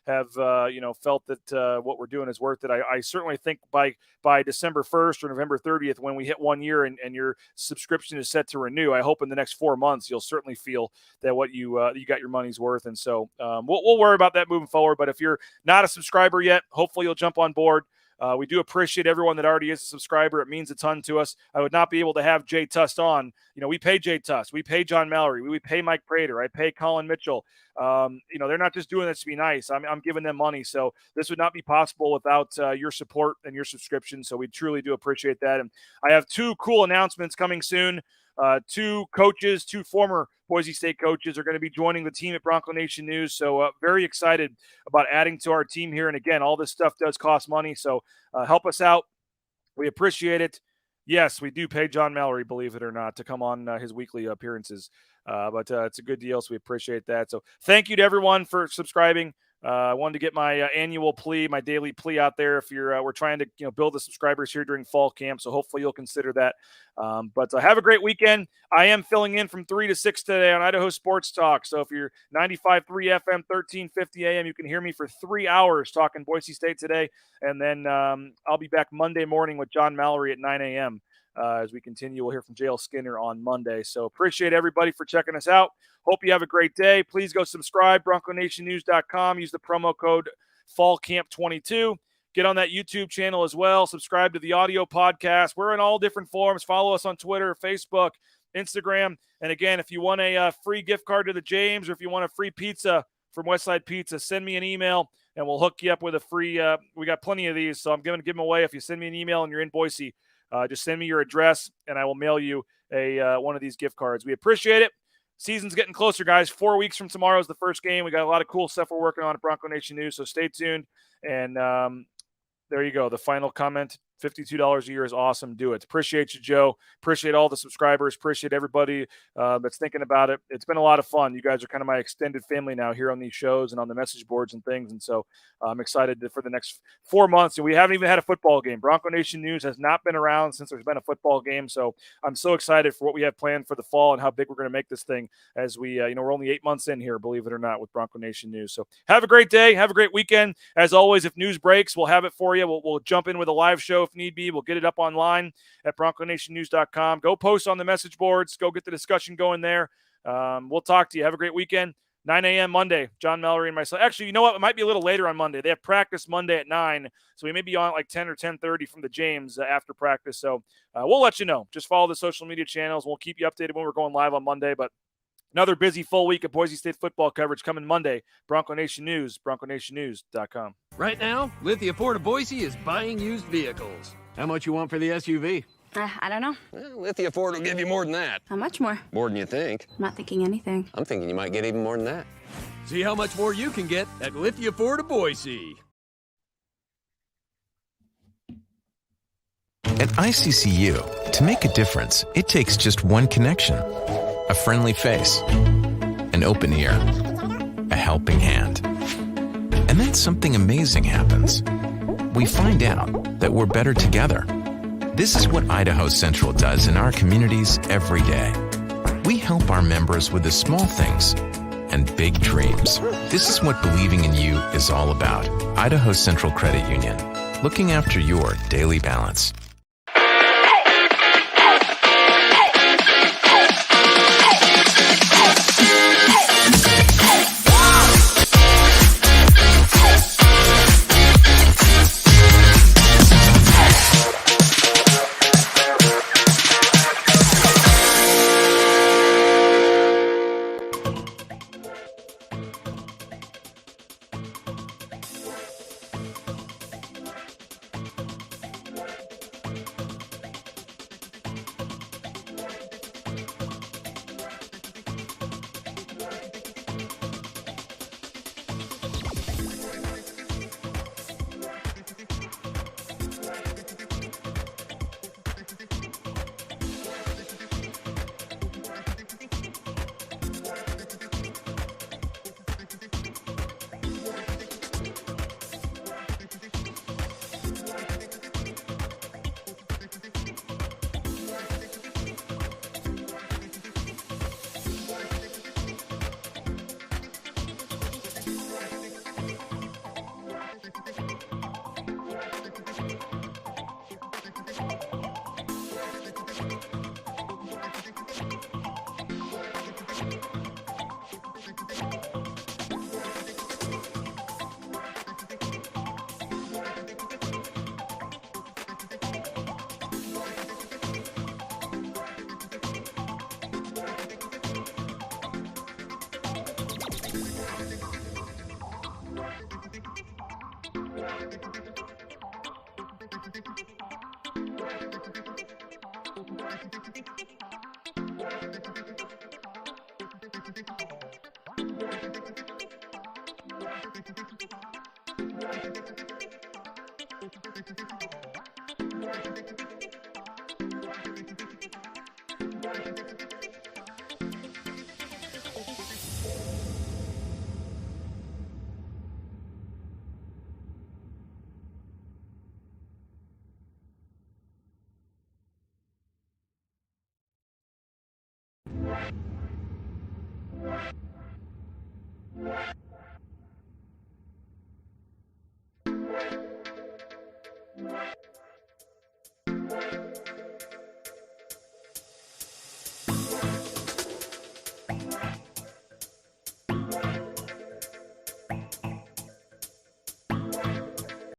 have felt that what we're doing is worth it. I certainly think by December 1st or November 30th, when we hit 1 year and your subscription is set to renew, I hope in the next 4 months you'll certainly feel that what you got your money's worth. And so we'll worry about that moving forward. But if you're not a subscriber yet, hopefully you'll jump on board. We do appreciate everyone that already is a subscriber. It means a ton to us. I would not be able to have Jay Tust on. We pay Jay Tust. We pay John Mallory. We pay Mike Prater. I pay Colin Mitchell. They're not just doing this to be nice. I'm giving them money. So this would not be possible without your support and your subscription. So we truly do appreciate that. And I have 2 cool announcements coming soon. 2 coaches, 2 former Boise State coaches are going to be joining the team at Bronco Nation News. So very excited about adding to our team here. And again, all this stuff does cost money. So help us out. We appreciate it. Yes, we do pay John Mallory, believe it or not, to come on his weekly appearances. But it's a good deal, so we appreciate that. So thank you to everyone for subscribing. I wanted to get my annual plea, my daily plea out there. If we're trying to build the subscribers here during fall camp, so hopefully you'll consider that. But have a great weekend. I am filling in from 3 to 6 today on Idaho Sports Talk. So if you're 95.3 FM, 1350 AM, you can hear me for 3 hours talking Boise State today. And then I'll be back Monday morning with John Mallory at 9 a.m. As we continue. We'll hear from JL Skinner on Monday. So appreciate everybody for checking us out. Hope you have a great day. Please go subscribe, BroncoNationNews.com. Use the promo code FALLCAMP22. Get on that YouTube channel as well. Subscribe to the audio podcast. We're in all different forms. Follow us on Twitter, Facebook, Instagram. And again, if you want a free gift card to the James, or if you want a free pizza from Westside Pizza, send me an email and we'll hook you up with a free we got plenty of these, so I'm going to give them away. If you send me an email and you're in Boise, just send me your address and I will mail you a one of these gift cards. We appreciate it. Season's getting closer, guys. 4 weeks from tomorrow is the first game. We got a lot of cool stuff we're working on at Bronco Nation News, so stay tuned. And there you go. The final comment, $52 a year is awesome. Do it. Appreciate you, Joe. Appreciate all the subscribers. Appreciate everybody that's thinking about it. It's been a lot of fun. You guys are kind of my extended family now here on these shows and on the message boards and things. And so I'm excited for the next 4 months. And we haven't even had a football game. Bronco Nation News has not been around since there's been a football game. So I'm so excited for what we have planned for the fall and how big we're going to make this thing as we, we're only 8 months in here, believe it or not, with Bronco Nation News. So have a great day. Have a great weekend. As always, if news breaks, we'll have it for you. We'll jump in with a live show if need be. We'll get it up online at BroncoNationNews.com. Go post on the message boards. Go get the discussion going there. We'll talk to you. Have a great weekend. 9 a.m. Monday, John Mallory and myself. Actually, you know what? It might be a little later on Monday. They have practice Monday at 9, so we may be on at like 10 or 10:30 from the James after practice. So we'll let you know. Just follow the social media channels. We'll keep you updated when we're going live on Monday. But another busy full week of Boise State football coverage coming Monday. Bronco Nation News, BroncoNationNews.com. Right now, Lithia Ford of Boise is buying used vehicles. How much you want for the SUV? I don't know. Well, Lithia Ford will give you more than that. How much more? More than you think. I'm not thinking anything. I'm thinking you might get even more than that. See how much more you can get at Lithia Ford of Boise. At ICCU, to make a difference, it takes just one connection. A friendly face, an open ear, a helping hand. And then something amazing happens. We find out that we're better together. This is what Idaho Central does in our communities every day. We help our members with the small things and big dreams. This is what believing in you is all about. Idaho Central Credit Union, looking after your daily balance.